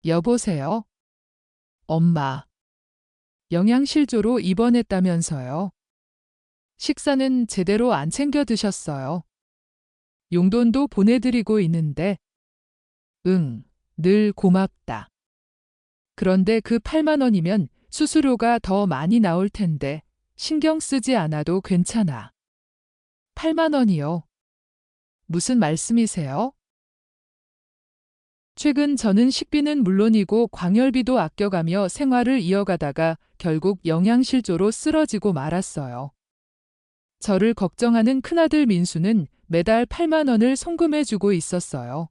여보세요? 엄마, 영양실조로 입원했다면서요? 식사는 제대로 안 챙겨 드셨어요. 용돈도 보내드리고 있는데, 응, 늘 고맙다. 그런데 그 8만 원이면 수수료가 더 많이 나올 텐데, 신경 쓰지 않아도 괜찮아. 8만 원이요? 무슨 말씀이세요? 최근 저는 식비는 물론이고 광열비도 아껴가며 생활을 이어가다가 결국 영양실조로 쓰러지고 말았어요. 저를 걱정하는 큰아들 민수는 매달 8만 원을 송금해주고 있었어요.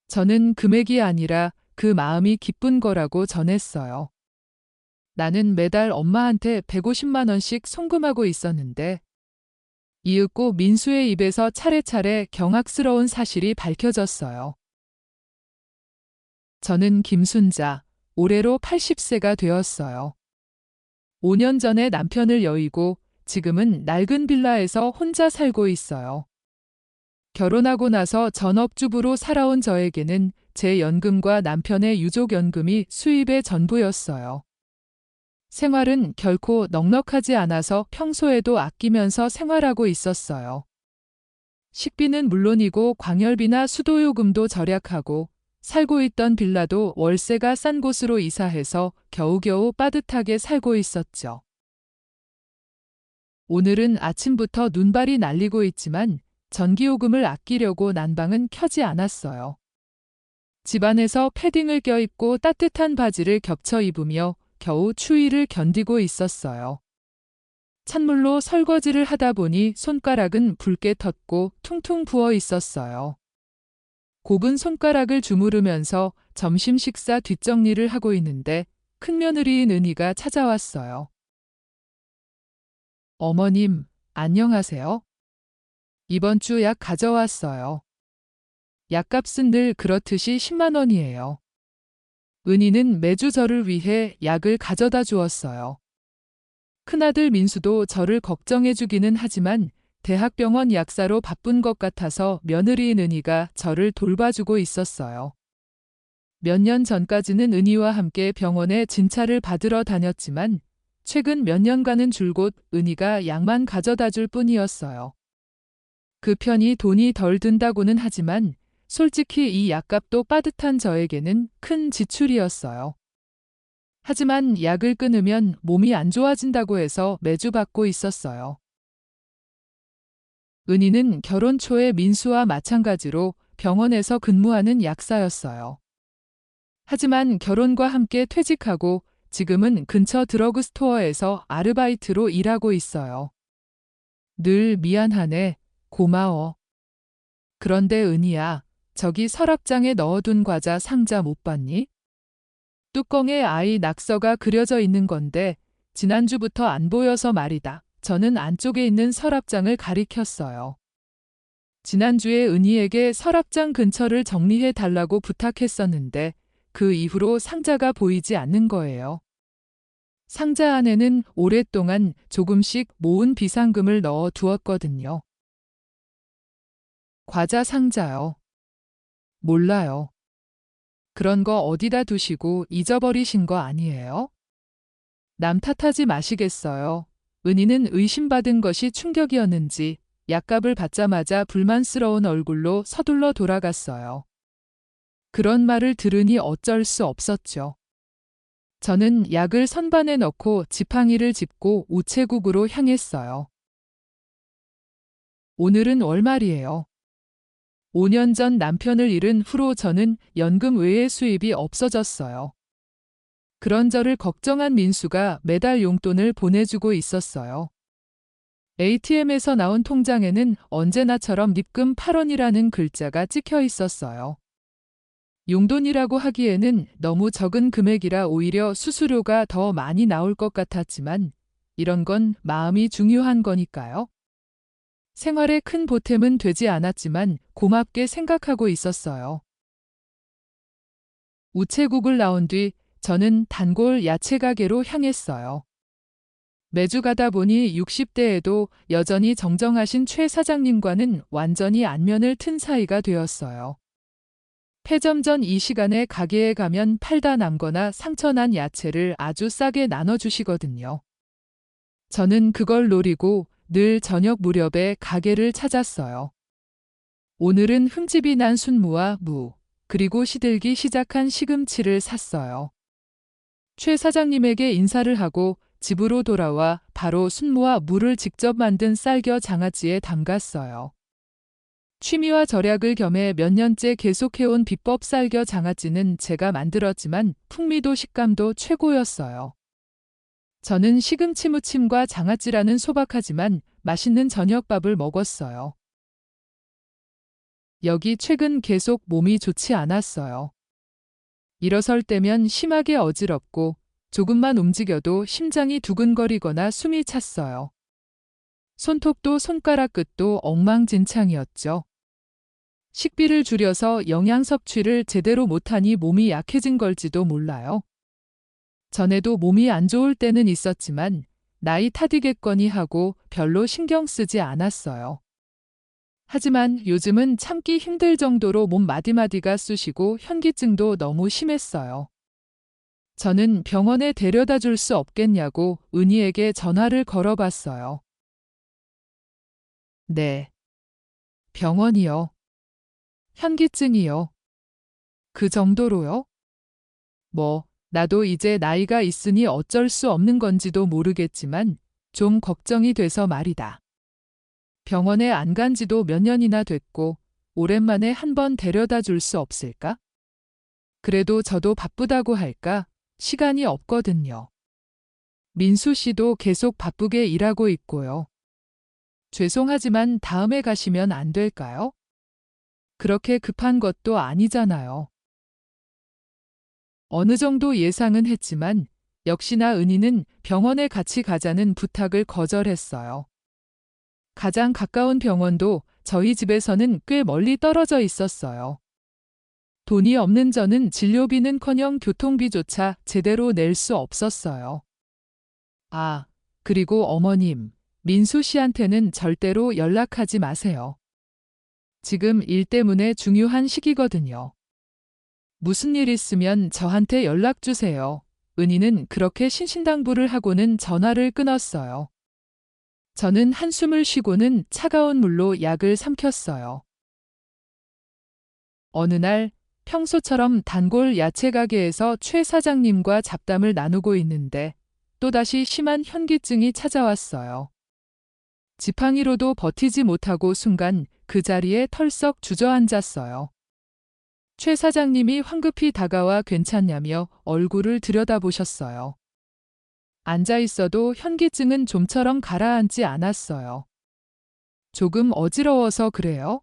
저는 금액이 아니라 그 마음이 기쁜 거라고 전했어요. 나는 매달 엄마한테 150만 원씩 송금하고 있었는데, 이윽고 민수의 입에서 차례차례 경악스러운 사실이 밝혀졌어요. 저는 김순자, 올해로 80세가 되었어요. 5년 전에 남편을 여의고 지금은 낡은 빌라에서 혼자 살고 있어요. 결혼하고 나서 전업주부로 살아온 저에게는 제 연금과 남편의 유족연금이 수입의 전부였어요. 생활은 결코 넉넉하지 않아서 평소에도 아끼면서 생활하고 있었어요. 식비는 물론이고 광열비나 수도요금도 절약하고 살고 있던 빌라도 월세가 싼 곳으로 이사해서 겨우겨우 빠듯하게 살고 있었죠. 오늘은 아침부터 눈발이 날리고 있지만 전기요금을 아끼려고 난방은 켜지 않았어요. 집안에서 패딩을 껴입고 따뜻한 바지를 겹쳐 입으며 겨우 추위를 견디고 있었어요. 찬물로 설거지를 하다 보니 손가락은 붉게 텄고 퉁퉁 부어 있었어요. 고근 손가락을 주무르면서 점심 식사 뒷정리를 하고 있는데 큰며느리인 은희가 찾아왔어요. 어머님, 안녕하세요. 이번 주 약 가져왔어요. 약값은 늘 그렇듯이 10만 원이에요. 은희는 매주 저를 위해 약을 가져다 주었어요. 큰아들 민수도 저를 걱정해 주기는 하지만 대학병원 약사로 바쁜 것 같아서 며느리인 은희가 저를 돌봐주고 있었어요. 몇 년 전까지는 은희와 함께 병원에 진찰을 받으러 다녔지만 최근 몇 년간은 줄곧 은희가 약만 가져다 줄 뿐이었어요. 그 편이 돈이 덜 든다고는 하지만 솔직히 이 약값도 빠듯한 저에게는 큰 지출이었어요. 하지만 약을 끊으면 몸이 안 좋아진다고 해서 매주 받고 있었어요. 은희는 결혼 초에 민수와 마찬가지로 병원에서 근무하는 약사였어요. 하지만 결혼과 함께 퇴직하고 지금은 근처 드러그스토어에서 아르바이트로 일하고 있어요. 늘 미안하네, 고마워. 그런데 은희야, 저기 서랍장에 넣어둔 과자 상자 못 봤니? 뚜껑에 아이 낙서가 그려져 있는 건데 지난주부터 안 보여서 말이다. 저는 안쪽에 있는 서랍장을 가리켰어요. 지난주에 은희에게 서랍장 근처를 정리해 달라고 부탁했었는데 그 이후로 상자가 보이지 않는 거예요. 상자 안에는 오랫동안 조금씩 모은 비상금을 넣어 두었거든요. 과자 상자요. 몰라요. 그런 거 어디다 두시고 잊어버리신 거 아니에요? 남 탓하지 마시겠어요. 은희는 의심받은 것이 충격이었는지 약값을 받자마자 불만스러운 얼굴로 서둘러 돌아갔어요. 그런 말을 들으니 어쩔 수 없었죠. 저는 약을 선반에 넣고 지팡이를 짚고 우체국으로 향했어요. 오늘은 월말이에요. 5년 전 남편을 잃은 후로 저는 연금 외의 수입이 없어졌어요. 그런 저를 걱정한 민수가 매달 용돈을 보내주고 있었어요. ATM에서 나온 통장에는 언제나처럼 입금 8원이라는 글자가 찍혀 있었어요. 용돈이라고 하기에는 너무 적은 금액이라 오히려 수수료가 더 많이 나올 것 같았지만 이런 건 마음이 중요한 거니까요. 생활에 큰 보탬은 되지 않았지만 고맙게 생각하고 있었어요. 우체국을 나온 뒤 저는 단골 야채 가게로 향했어요. 매주 가다 보니 60대에도 여전히 정정하신 최 사장님과는 완전히 안면을 튼 사이가 되었어요. 폐점 전 이 시간에 가게에 가면 팔다 남거나 상처 난 야채를 아주 싸게 나눠주시거든요. 저는 그걸 노리고 늘 저녁 무렵에 가게를 찾았어요. 오늘은 흠집이 난 순무와 무, 그리고 시들기 시작한 시금치를 샀어요. 최 사장님에게 인사를 하고 집으로 돌아와 바로 순무와 무를 직접 만든 쌀겨 장아찌에 담갔어요. 취미와 절약을 겸해 몇 년째 계속해온 비법 쌀겨 장아찌는 제가 만들었지만 풍미도 식감도 최고였어요. 저는 시금치 무침과 장아찌라는 소박하지만 맛있는 저녁밥을 먹었어요. 여기 최근 계속 몸이 좋지 않았어요. 일어설 때면 심하게 어지럽고 조금만 움직여도 심장이 두근거리거나 숨이 찼어요. 손톱도 손가락 끝도 엉망진창이었죠. 식비를 줄여서 영양 섭취를 제대로 못하니 몸이 약해진 걸지도 몰라요. 전에도 몸이 안 좋을 때는 있었지만 나이 탓이겠거니 하고 별로 신경 쓰지 않았어요. 하지만 요즘은 참기 힘들 정도로 몸 마디마디가 쑤시고 현기증도 너무 심했어요. 저는 병원에 데려다 줄 수 없겠냐고 은희에게 전화를 걸어봤어요. 네. 병원이요. 현기증이요. 그 정도로요? 나도 이제 나이가 있으니 어쩔 수 없는 건지도 모르겠지만 좀 걱정이 돼서 말이다. 병원에 안 간 지도 몇 년이나 됐고 오랜만에 한번 데려다 줄 수 없을까? 그래도 저도 바쁘다고 할까? 시간이 없거든요. 민수 씨도 계속 바쁘게 일하고 있고요. 죄송하지만 다음에 가시면 안 될까요? 그렇게 급한 것도 아니잖아요. 어느 정도 예상은 했지만 역시나 은희는 병원에 같이 가자는 부탁을 거절했어요. 가장 가까운 병원도 저희 집에서는 꽤 멀리 떨어져 있었어요. 돈이 없는 저는 진료비는커녕 교통비조차 제대로 낼 수 없었어요. 그리고 어머님, 민수 씨한테는 절대로 연락하지 마세요. 지금 일 때문에 중요한 시기거든요. 무슨 일 있으면 저한테 연락 주세요. 은희는 그렇게 신신당부를 하고는 전화를 끊었어요. 저는 한숨을 쉬고는 차가운 물로 약을 삼켰어요. 어느 날 평소처럼 단골 야채 가게에서 최 사장님과 잡담을 나누고 있는데 또다시 심한 현기증이 찾아왔어요. 지팡이로도 버티지 못하고 순간 그 자리에 털썩 주저앉았어요. 최 사장님이 황급히 다가와 괜찮냐며 얼굴을 들여다보셨어요. 앉아 있어도 현기증은 좀처럼 가라앉지 않았어요. 조금 어지러워서 그래요?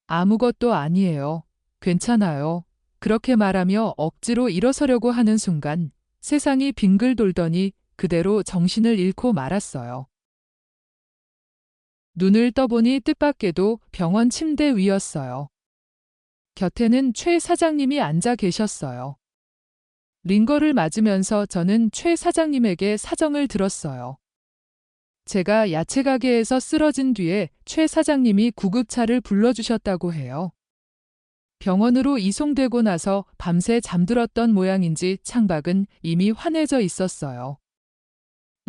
아무것도 아니에요. 괜찮아요. 그렇게 말하며 억지로 일어서려고 하는 순간 세상이 빙글 돌더니 그대로 정신을 잃고 말았어요. 눈을 떠보니 뜻밖에도 병원 침대 위였어요. 곁에는 최 사장님이 앉아 계셨어요. 링거를 맞으면서 저는 최 사장님에게 사정을 들었어요. 제가 야채 가게에서 쓰러진 뒤에 최 사장님이 구급차를 불러주셨다고 해요. 병원으로 이송되고 나서 밤새 잠들었던 모양인지 창밖은 이미 환해져 있었어요.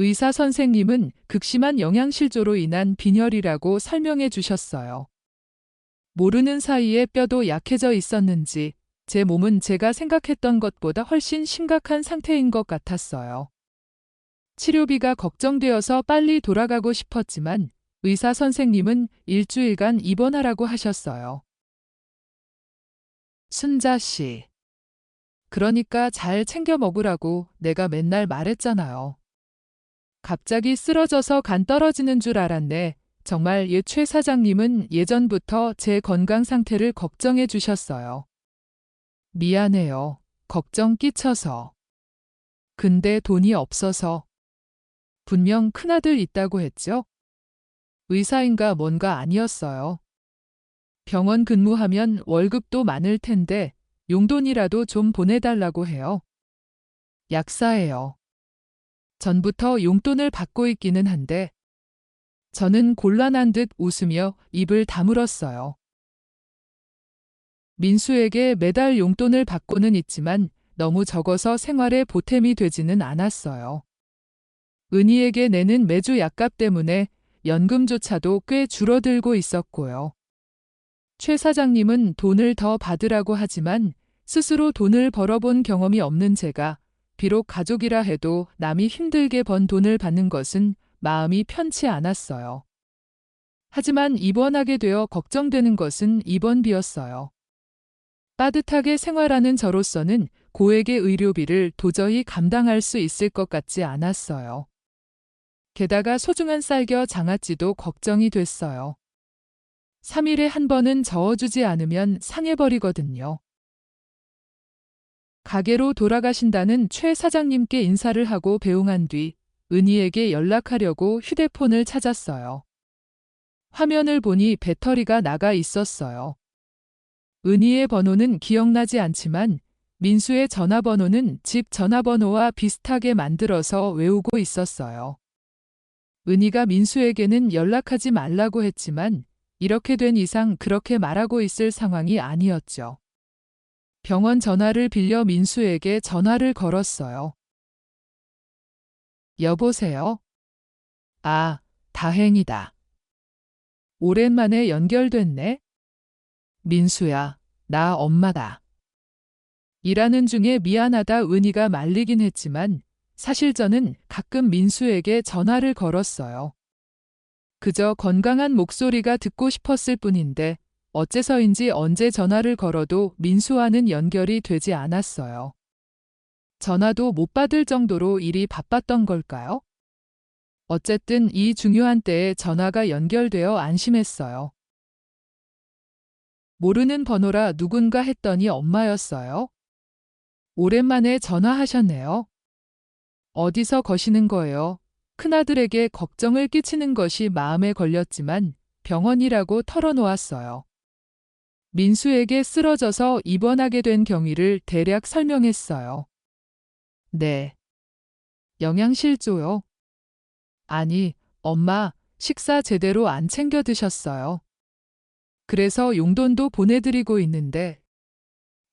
의사 선생님은 극심한 영양실조로 인한 빈혈이라고 설명해 주셨어요. 모르는 사이에 뼈도 약해져 있었는지 제 몸은 제가 생각했던 것보다 훨씬 심각한 상태인 것 같았어요. 치료비가 걱정되어서 빨리 돌아가고 싶었지만 의사 선생님은 일주일간 입원하라고 하셨어요. 순자 씨. 그러니까 잘 챙겨 먹으라고 내가 맨날 말했잖아요. 갑자기 쓰러져서 간 떨어지는 줄 알았네. 정말 최 사장님은 예전부터 제 건강 상태를 걱정해 주셨어요. 미안해요. 걱정 끼쳐서. 근데 돈이 없어서. 분명 큰아들 있다고 했죠? 의사인가 뭔가 아니었어요. 병원 근무하면 월급도 많을 텐데 용돈이라도 좀 보내달라고 해요. 약사예요. 전부터 용돈을 받고 있기는 한데 저는 곤란한 듯 웃으며 입을 다물었어요. 민수에게 매달 용돈을 받고는 있지만 너무 적어서 생활에 보탬이 되지는 않았어요. 은희에게 내는 매주 약값 때문에 연금조차도 꽤 줄어들고 있었고요. 최 사장님은 돈을 더 받으라고 하지만 스스로 돈을 벌어본 경험이 없는 제가 비록 가족이라 해도 남이 힘들게 번 돈을 받는 것은 마음이 편치 않았어요. 하지만 입원하게 되어 걱정되는 것은 입원비였어요. 빠듯하게 생활하는 저로서는 고액의 의료비를 도저히 감당할 수 있을 것 같지 않았어요. 게다가 소중한 쌀겨 장아찌도 걱정이 됐어요. 3일에 한 번은 저어주지 않으면 상해버리거든요. 가게로 돌아가신다는 최 사장님께 인사를 하고 배웅한 뒤 은희에게 연락하려고 휴대폰을 찾았어요. 화면을 보니 배터리가 나가 있었어요. 은희의 번호는 기억나지 않지만 민수의 전화번호는 집 전화번호와 비슷하게 만들어서 외우고 있었어요. 은희가 민수에게는 연락하지 말라고 했지만 이렇게 된 이상 그렇게 말하고 있을 상황이 아니었죠. 병원 전화를 빌려 민수에게 전화를 걸었어요. 여보세요? 아, 다행이다. 오랜만에 연결됐네? 민수야, 나 엄마다. 일하는 중에 미안하다 은희가 말리긴 했지만 사실 저는 가끔 민수에게 전화를 걸었어요. 그저 건강한 목소리가 듣고 싶었을 뿐인데 어째서인지 언제 전화를 걸어도 민수와는 연결이 되지 않았어요. 전화도 못 받을 정도로 일이 바빴던 걸까요? 어쨌든 이 중요한 때에 전화가 연결되어 안심했어요. 모르는 번호라 누군가 했더니 엄마였어요. 오랜만에 전화하셨네요. 어디서 거시는 거예요? 큰아들에게 걱정을 끼치는 것이 마음에 걸렸지만 병원이라고 털어놓았어요. 민수에게 쓰러져서 입원하게 된 경위를 대략 설명했어요. 네. 영양실조요? 아니, 엄마, 식사 제대로 안 챙겨 드셨어요. 그래서 용돈도 보내드리고 있는데,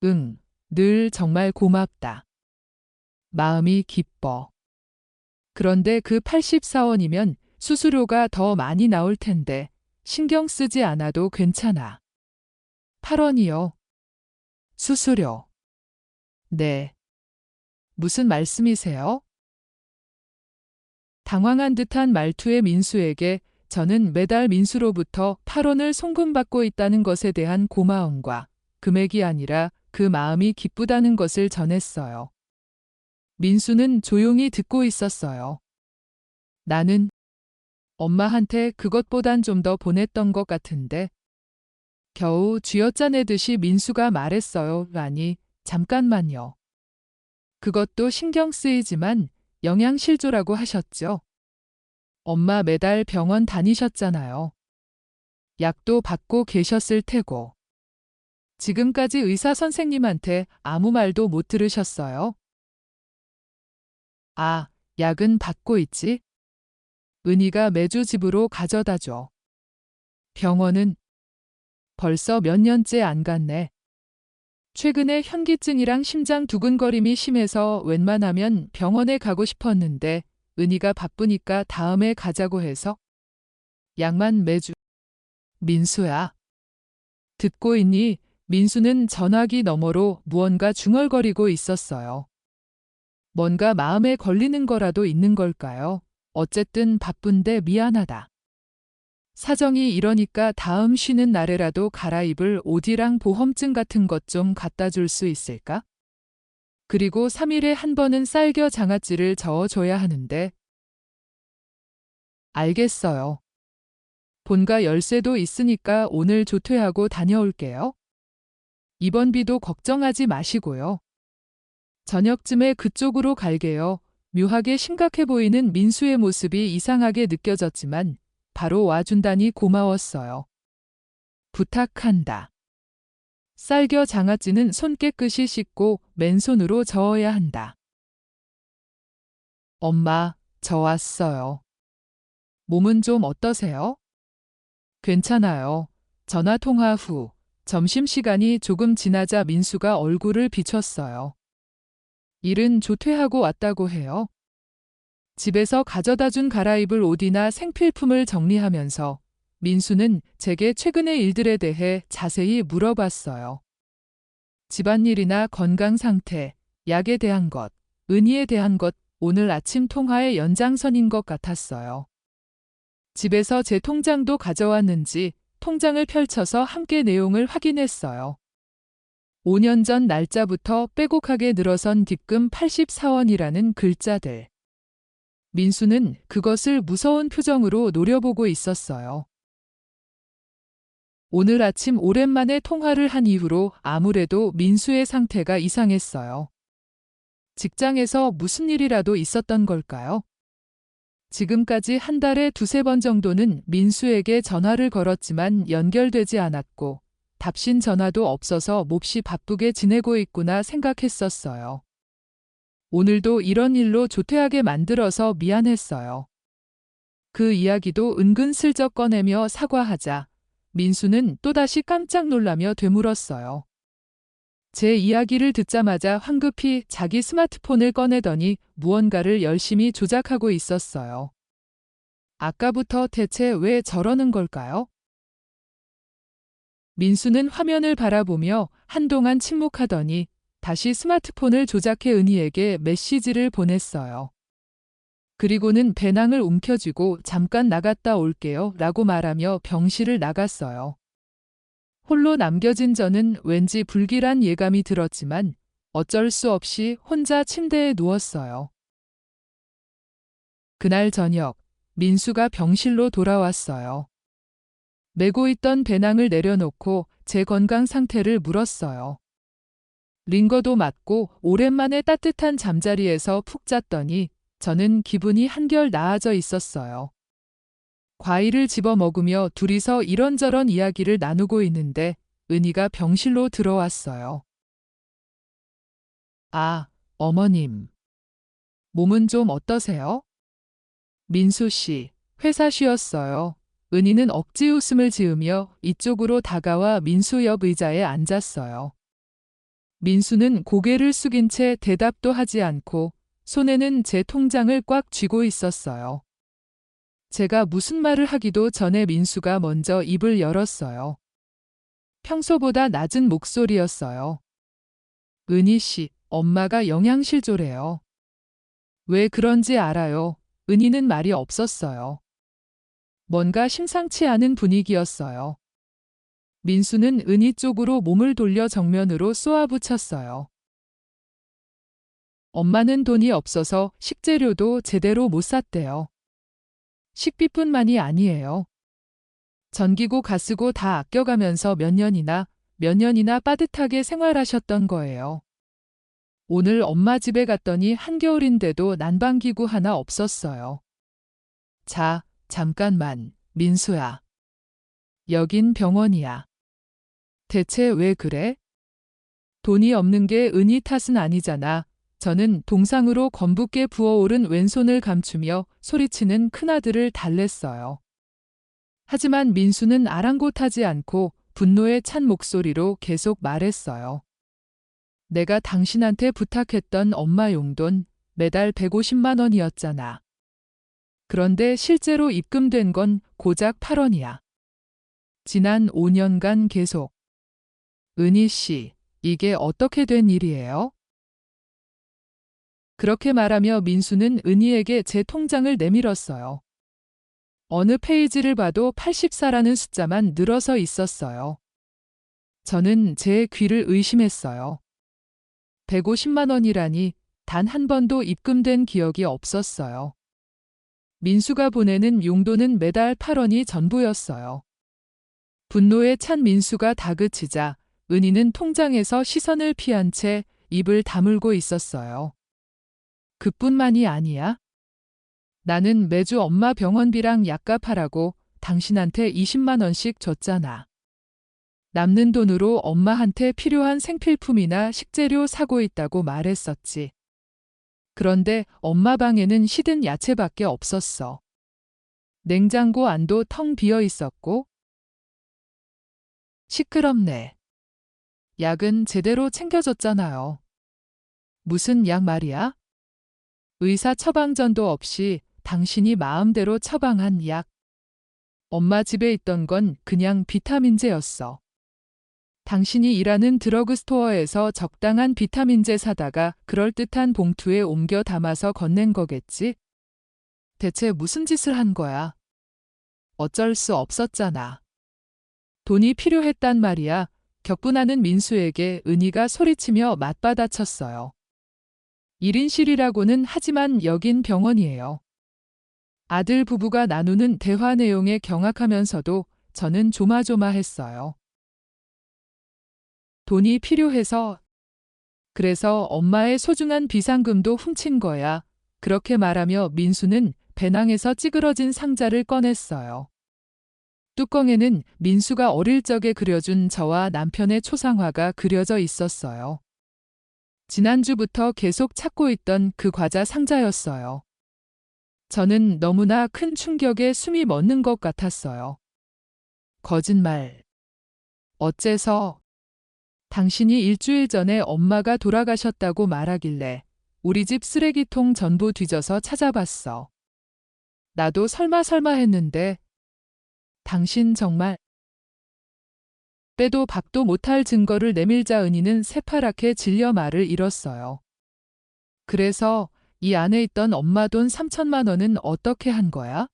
응, 늘 정말 고맙다. 마음이 기뻐. 그런데 그 84원이면 수수료가 더 많이 나올 텐데, 신경 쓰지 않아도 괜찮아. 8원이요. 수수료. 네. 무슨 말씀이세요? 당황한 듯한 말투의 민수에게 저는 매달 민수로부터 8원을 송금받고 있다는 것에 대한 고마움과 금액이 아니라 그 마음이 기쁘다는 것을 전했어요. 민수는 조용히 듣고 있었어요. 나는 엄마한테 그것보단 좀 더 보냈던 것 같은데. 겨우 쥐어짜내듯이 민수가 말했어요. 아니, 잠깐만요. 그것도 신경 쓰이지만 영양실조라고 하셨죠? 엄마 매달 병원 다니셨잖아요. 약도 받고 계셨을 테고. 지금까지 의사 선생님한테 아무 말도 못 들으셨어요? 아, 약은 받고 있지? 은희가 매주 집으로 가져다 줘. 병원은 벌써 몇 년째 안 갔네. 최근에 현기증이랑 심장 두근거림이 심해서 웬만하면 병원에 가고 싶었는데 은희가 바쁘니까 다음에 가자고 해서 약만 매주. 민수야. 듣고 있니? 민수는 전화기 너머로 무언가 중얼거리고 있었어요. 뭔가 마음에 걸리는 거라도 있는 걸까요? 어쨌든 바쁜데 미안하다. 사정이 이러니까 다음 쉬는 날에라도 갈아입을 옷이랑 보험증 같은 것 좀 갖다 줄 수 있을까? 그리고 3일에 한 번은 쌀겨 장아찌를 저어줘야 하는데. 알겠어요. 본가 열쇠도 있으니까 오늘 조퇴하고 다녀올게요. 입원비도 걱정하지 마시고요. 저녁쯤에 그쪽으로 갈게요. 묘하게 심각해 보이는 민수의 모습이 이상하게 느껴졌지만 바로 와준다니 고마웠어요. 부탁한다. 쌀겨 장아찌는 손 깨끗이 씻고 맨손으로 저어야 한다. 엄마, 저 왔어요. 몸은 좀 어떠세요? 괜찮아요. 전화 통화 후 점심시간이 조금 지나자 민수가 얼굴을 비췄어요. 일은 조퇴하고 왔다고 해요. 집에서 가져다 준 갈아입을 옷이나 생필품을 정리하면서 민수는 제게 최근의 일들에 대해 자세히 물어봤어요. 집안일이나 건강 상태, 약에 대한 것, 은희에 대한 것, 오늘 아침 통화의 연장선인 것 같았어요. 집에서 제 통장도 가져왔는지 통장을 펼쳐서 함께 내용을 확인했어요. 5년 전 날짜부터 빼곡하게 늘어선 뒷금 84원이라는 글자들. 민수는 그것을 무서운 표정으로 노려보고 있었어요. 오늘 아침 오랜만에 통화를 한 이후로 아무래도 민수의 상태가 이상했어요. 직장에서 무슨 일이라도 있었던 걸까요? 지금까지 한 달에 두세 번 정도는 민수에게 전화를 걸었지만 연결되지 않았고 답신 전화도 없어서 몹시 바쁘게 지내고 있구나 생각했었어요. 오늘도 이런 일로 조퇴하게 만들어서 미안했어요. 그 이야기도 은근슬쩍 꺼내며 사과하자 민수는 또다시 깜짝 놀라며 되물었어요. 제 이야기를 듣자마자 황급히 자기 스마트폰을 꺼내더니 무언가를 열심히 조작하고 있었어요. 아까부터 대체 왜 저러는 걸까요? 민수는 화면을 바라보며 한동안 침묵하더니 다시 스마트폰을 조작해 은희에게 메시지를 보냈어요. 그리고는 배낭을 움켜쥐고 잠깐 나갔다 올게요 라고 말하며 병실을 나갔어요. 홀로 남겨진 저는 왠지 불길한 예감이 들었지만 어쩔 수 없이 혼자 침대에 누웠어요. 그날 저녁, 민수가 병실로 돌아왔어요. 메고 있던 배낭을 내려놓고 제 건강 상태를 물었어요. 링거도 맞고 오랜만에 따뜻한 잠자리에서 푹 잤더니 저는 기분이 한결 나아져 있었어요. 과일을 집어 먹으며 둘이서 이런저런 이야기를 나누고 있는데 은희가 병실로 들어왔어요. 아, 어머님. 몸은 좀 어떠세요? 민수 씨, 회사 쉬었어요. 은희는 억지 웃음을 지으며 이쪽으로 다가와 민수 옆 의자에 앉았어요. 민수는 고개를 숙인 채 대답도 하지 않고 손에는 제 통장을 꽉 쥐고 있었어요. 제가 무슨 말을 하기도 전에 민수가 먼저 입을 열었어요. 평소보다 낮은 목소리였어요. 은희 씨, 엄마가 영양실조래요. 왜 그런지 알아요. 은희는 말이 없었어요. 뭔가 심상치 않은 분위기였어요. 민수는 은희 쪽으로 몸을 돌려 정면으로 쏘아붙였어요. 엄마는 돈이 없어서 식재료도 제대로 못 샀대요. 식비뿐만이 아니에요. 전기고 가스고 다 아껴가면서 몇 년이나 빠듯하게 생활하셨던 거예요. 오늘 엄마 집에 갔더니 한겨울인데도 난방기구 하나 없었어요. 자, 잠깐만, 민수야. 여긴 병원이야. 대체 왜 그래? 돈이 없는 게 은희 탓은 아니잖아. 저는 동상으로 검붓게 부어오른 왼손을 감추며 소리치는 큰아들을 달랬어요. 하지만 민수는 아랑곳하지 않고 분노에 찬 목소리로 계속 말했어요. 내가 당신한테 부탁했던 엄마 용돈 매달 150만 원이었잖아. 그런데 실제로 입금된 건 고작 8원이야. 지난 5년간 계속. 은희 씨, 이게 어떻게 된 일이에요? 그렇게 말하며 민수는 은희에게 제 통장을 내밀었어요. 어느 페이지를 봐도 84라는 숫자만 늘어서 있었어요. 저는 제 귀를 의심했어요. 150만 원이라니 단 한 번도 입금된 기억이 없었어요. 민수가 보내는 용돈은 매달 8원이 전부였어요. 분노에 찬 민수가 다그치자 은희는 통장에서 시선을 피한 채 입을 다물고 있었어요. 그뿐만이 아니야. 나는 매주 엄마 병원비랑 약값하라고 당신한테 20만 원씩 줬잖아. 남는 돈으로 엄마한테 필요한 생필품이나 식재료 사고 있다고 말했었지. 그런데 엄마 방에는 시든 야채밖에 없었어. 냉장고 안도 텅 비어 있었고. 시끄럽네. 약은 제대로 챙겨줬잖아요. 무슨 약 말이야? 의사 처방전도 없이 당신이 마음대로 처방한 약. 엄마 집에 있던 건 그냥 비타민제였어. 당신이 일하는 드러그스토어에서 적당한 비타민제 사다가 그럴듯한 봉투에 옮겨 담아서 건넨 거겠지? 대체 무슨 짓을 한 거야? 어쩔 수 없었잖아. 돈이 필요했단 말이야. 격분하는 민수에게 은희가 소리치며 맞받아쳤어요. 1인실이라고는 하지만 여긴 병원이에요. 아들 부부가 나누는 대화 내용에 경악하면서도 저는 조마조마했어요. 돈이 필요해서, 그래서 엄마의 소중한 비상금도 훔친 거야. 그렇게 말하며 민수는 배낭에서 찌그러진 상자를 꺼냈어요. 뚜껑에는 민수가 어릴 적에 그려준 저와 남편의 초상화가 그려져 있었어요. 지난주부터 계속 찾고 있던 그 과자 상자였어요. 저는 너무나 큰 충격에 숨이 멎는 것 같았어요. 거짓말. 어째서? 당신이 일주일 전에 엄마가 돌아가셨다고 말하길래 우리 집 쓰레기통 전부 뒤져서 찾아봤어. 나도 설마 했는데 당신 정말 빼도 박도 못할 증거를 내밀자 은희는 새파랗게 질려 말을 잃었어요. 그래서 이 안에 있던 엄마 돈 3천만 원은 어떻게 한 거야?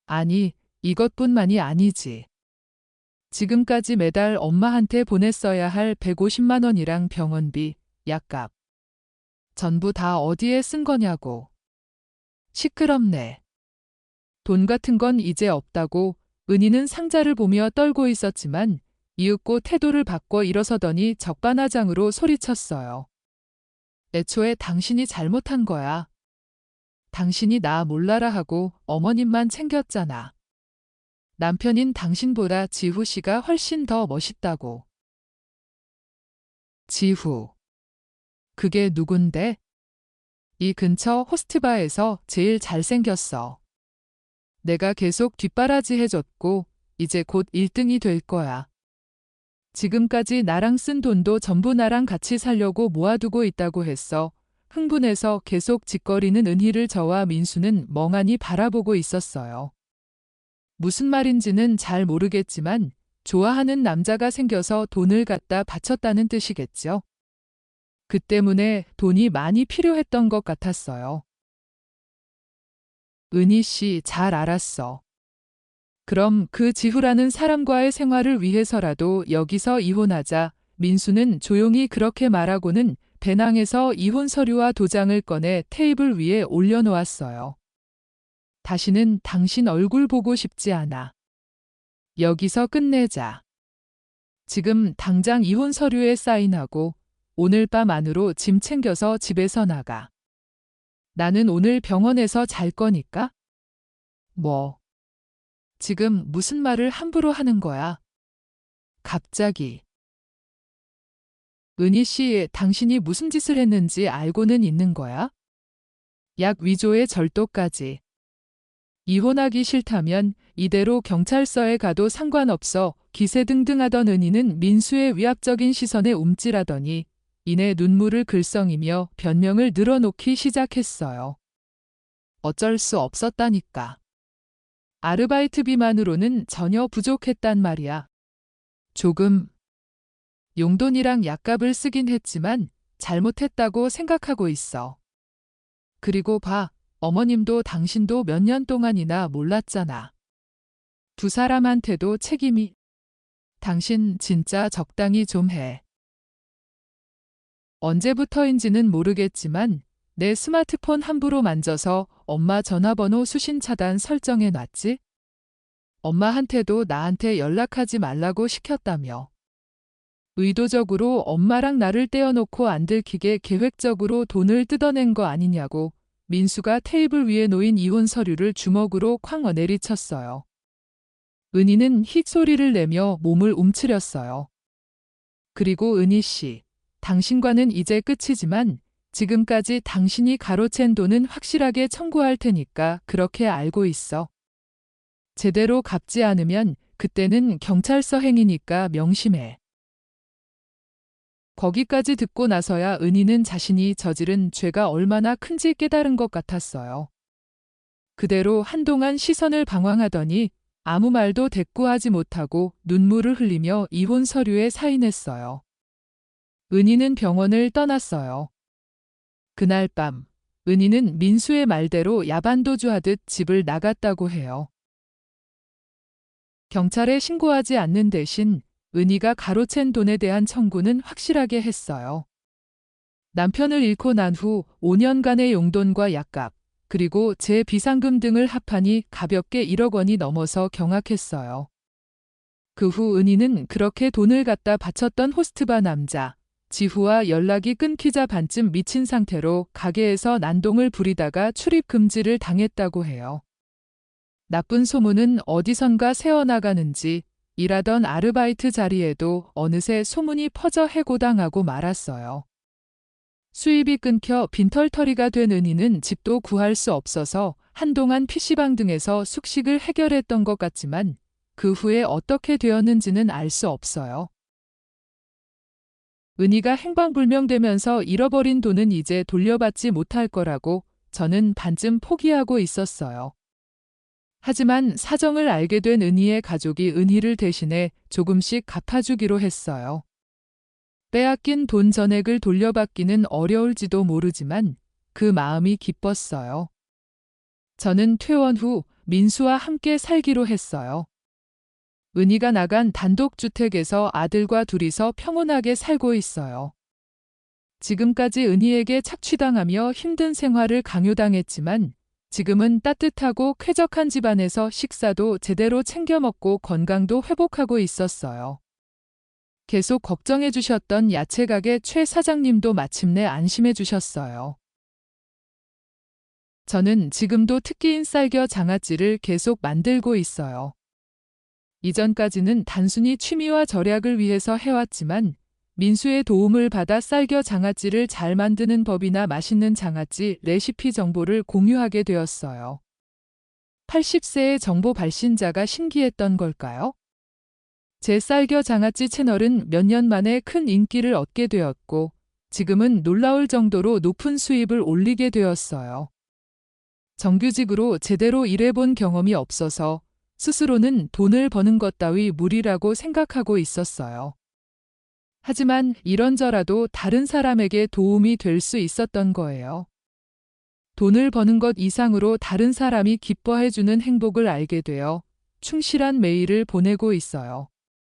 아니, 이것뿐만이 아니지. 지금까지 매달 엄마한테 보냈어야 할 150만 원이랑 병원비, 약값. 전부 다 어디에 쓴 거냐고. 시끄럽네. 돈 같은 건 이제 없다고 은희는 상자를 보며 떨고 있었지만 이윽고 태도를 바꿔 일어서더니 적반하장으로 소리쳤어요. 애초에 당신이 잘못한 거야. 당신이 나 몰라라 하고 어머님만 챙겼잖아. 남편인 당신보다 지후 씨가 훨씬 더 멋있다고. 지후. 그게 누군데? 이 근처 호스트바에서 제일 잘생겼어. 내가 계속 뒷바라지 해줬고 이제 곧 1등이 될 거야. 지금까지 나랑 쓴 돈도 전부 나랑 같이 살려고 모아두고 있다고 했어. 흥분해서 계속 짓거리는 은희를 저와 민수는 멍하니 바라보고 있었어요. 무슨 말인지는 잘 모르겠지만 좋아하는 남자가 생겨서 돈을 갖다 바쳤다는 뜻이겠죠. 그 때문에 돈이 많이 필요했던 것 같았어요. 은희 씨 잘 알았어. 그럼 그 지후라는 사람과의 생활을 위해서라도 여기서 이혼하자. 민수는 조용히 그렇게 말하고는 배낭에서 이혼 서류와 도장을 꺼내 테이블 위에 올려놓았어요. 다시는 당신 얼굴 보고 싶지 않아. 여기서 끝내자. 지금 당장 이혼 서류에 사인하고 오늘 밤 안으로 짐 챙겨서 집에서 나가. 나는 오늘 병원에서 잘 거니까? 뭐? 지금 무슨 말을 함부로 하는 거야? 갑자기. 은희 씨, 당신이 무슨 짓을 했는지 알고는 있는 거야? 약 위조의 절도까지. 이혼하기 싫다면 이대로 경찰서에 가도 상관없어. 기세등등하던 은희는 민수의 위압적인 시선에 움찔하더니 이내 눈물을 글썽이며 변명을 늘어놓기 시작했어요. 어쩔 수 없었다니까. 아르바이트비만으로는 전혀 부족했단 말이야. 조금 용돈이랑 약값을 쓰긴 했지만 잘못했다고 생각하고 있어. 그리고 봐, 어머님도 당신도 몇 년 동안이나 몰랐잖아. 두 사람한테도 책임이. 당신 진짜 적당히 좀 해. 언제부터인지는 모르겠지만 내 스마트폰 함부로 만져서 엄마 전화번호 수신 차단 설정해 놨지? 엄마한테도 나한테 연락하지 말라고 시켰다며. 의도적으로 엄마랑 나를 떼어놓고 안 들키게 계획적으로 돈을 뜯어낸 거 아니냐고. 민수가 테이블 위에 놓인 이혼 서류를 주먹으로 쾅 내리쳤어요. 은희는 힉 소리를 내며 몸을 움츠렸어요. 그리고 은희 씨, 당신과는 이제 끝이지만 지금까지 당신이 가로챈 돈은 확실하게 청구할 테니까 그렇게 알고 있어. 제대로 갚지 않으면 그때는 경찰서 행위니까 명심해. 거기까지 듣고 나서야 은희는 자신이 저지른 죄가 얼마나 큰지 깨달은 것 같았어요. 그대로 한동안 시선을 방황하더니 아무 말도 대꾸하지 못하고 눈물을 흘리며 이혼 서류에 사인했어요. 은희는 병원을 떠났어요. 그날 밤, 은희는 민수의 말대로 야반도주하듯 집을 나갔다고 해요. 경찰에 신고하지 않는 대신 은희가 가로챈 돈에 대한 청구는 확실하게 했어요. 남편을 잃고 난 후 5년간의 용돈과 약값, 그리고 제 비상금 등을 합하니 가볍게 1억 원이 넘어서 경악했어요. 그 후 은희는 그렇게 돈을 갖다 바쳤던 호스트바 남자, 지후와 연락이 끊기자 반쯤 미친 상태로 가게에서 난동을 부리다가 출입 금지를 당했다고 해요. 나쁜 소문은 어디선가 새어나가는지 일하던 아르바이트 자리에도 어느새 소문이 퍼져 해고당하고 말았어요. 수입이 끊겨 빈털터리가 된 은희는 집도 구할 수 없어서 한동안 PC방 등에서 숙식을 해결했던 것 같지만 그 후에 어떻게 되었는지는 알 수 없어요. 은희가 행방불명되면서 잃어버린 돈은 이제 돌려받지 못할 거라고 저는 반쯤 포기하고 있었어요. 하지만 사정을 알게 된 은희의 가족이 은희를 대신해 조금씩 갚아주기로 했어요. 빼앗긴 돈 전액을 돌려받기는 어려울지도 모르지만 그 마음이 기뻤어요. 저는 퇴원 후 민수와 함께 살기로 했어요. 은희가 나간 단독주택에서 아들과 둘이서 평온하게 살고 있어요. 지금까지 은희에게 착취당하며 힘든 생활을 강요당했지만 지금은 따뜻하고 쾌적한 집안에서 식사도 제대로 챙겨 먹고 건강도 회복하고 있었어요. 계속 걱정해 주셨던 야채가게 최 사장님도 마침내 안심해 주셨어요. 저는 지금도 특기인 쌀겨 장아찌를 계속 만들고 있어요. 이전까지는 단순히 취미와 절약을 위해서 해왔지만 민수의 도움을 받아 쌀겨 장아찌를 잘 만드는 법이나 맛있는 장아찌 레시피 정보를 공유하게 되었어요. 80세의 정보 발신자가 신기했던 걸까요? 제 쌀겨 장아찌 채널은 몇 년 만에 큰 인기를 얻게 되었고 지금은 놀라울 정도로 높은 수입을 올리게 되었어요. 정규직으로 제대로 일해본 경험이 없어서 스스로는 돈을 버는 것 따위 무리라고 생각하고 있었어요. 하지만 이런저라도 다른 사람에게 도움이 될 수 있었던 거예요. 돈을 버는 것 이상으로 다른 사람이 기뻐해주는 행복을 알게 되어 충실한 매일을 보내고 있어요.